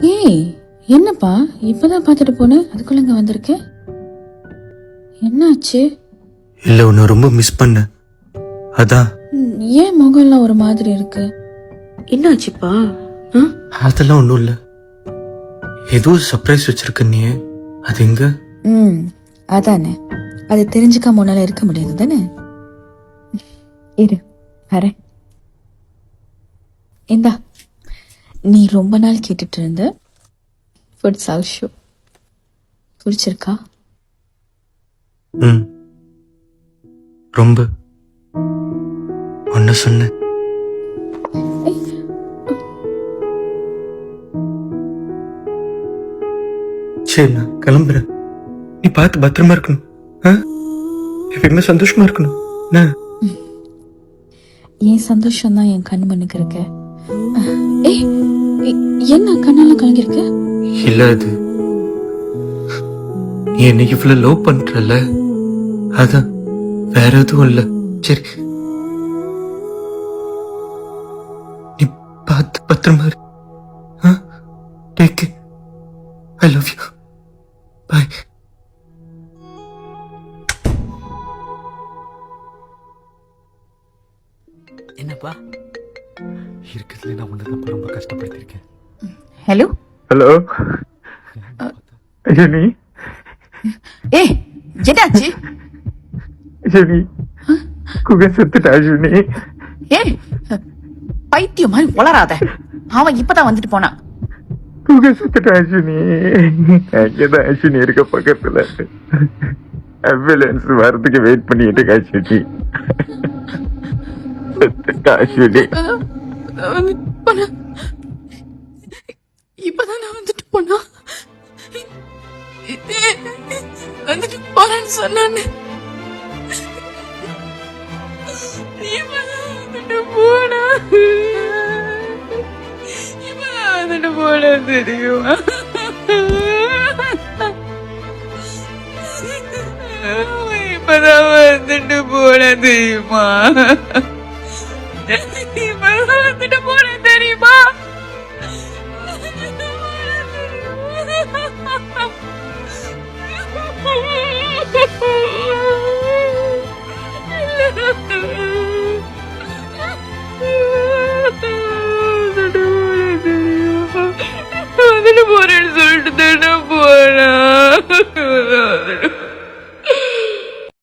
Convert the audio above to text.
ஏய், என்னப்பா இப்பதான் பாத்துட்டு போனேன், அதுக்குள்ள இங்க வந்திருக்க? என்னாச்சு? இல்ல உன்னை ரொம்ப மிஸ் பண்ண, அதான். ஏன் முகம்லாம் ஒரு மாதிரி இருக்கு? என்னாச்சுப்பா? அதெல்லாம் ஒண்ணும் இல்ல. ஏதோ சர்ப்ரைஸ் வச்சிருக்க நீ, அது எங்க? அதானே, அது தெரிஞ்சுக்காம உன்னால இருக்க முடியாது தானே. இரு வரேன். இந்தா, நீ ரொம்ப நாள் கேட்டுட்டு இருந்த ஃபுட் சவுத் ஷோ பிடிச்சிருக்கா? ரொம்ப ஒன்ன சொன்ன. சரி நான் கிளம்புறேன். நீ பார்த்து பத்திரமா இருக்கணும், எப்பயுமே சந்தோஷமா இருக்கணும். என் சந்தோஷம் தான் என் கண் மண்ணுக்கு இருக்க. என்ன கண்ணெல்லாம் கலங்கிருக்க? இல்ல, அது நீ என்னை இவ்வளவு லவ் பண்றல, அதான், வேற எதுவும் இல்ல. சரி நீ பார்த்து பத்திரமா இரு. Take care. I love you. Bye. என்னப்பா இருக்கிறதுல நான் ஒண்ணுதான் ரொம்ப கஷ்டப்படுத்திருக்கேன். Hello hello Jenny. என்னாச்சு? ஜெனி, குகன் செத்துட்டா ஜெனி. பைத்தியம் மாதிரி வளராத, அவன் இப்பதான் வந்துட்டு போனான். குகன் செத்துட்டா ஜெனி. அங்கதான் அஸ்வினி இருக்க பக்கத்துல. ஆம்புலன்ஸ் வரதுக்கு வெயிட் பண்ணிட்டு இருக்கா ஜெனி. செத்துட்டா அஸ்வினி. இப்பதான் நான் வந்துட்டு போனா, வந்துட்டு போறேன்னு சொன்னானு. வந்துட்டு போனா, இப்பதான் வந்துட்டு போன தெரியுமா? இப்பதான் வந்துட்டு போன தெரியுமா? இப்பதான் வந்துட்டு போன தெரியுமா?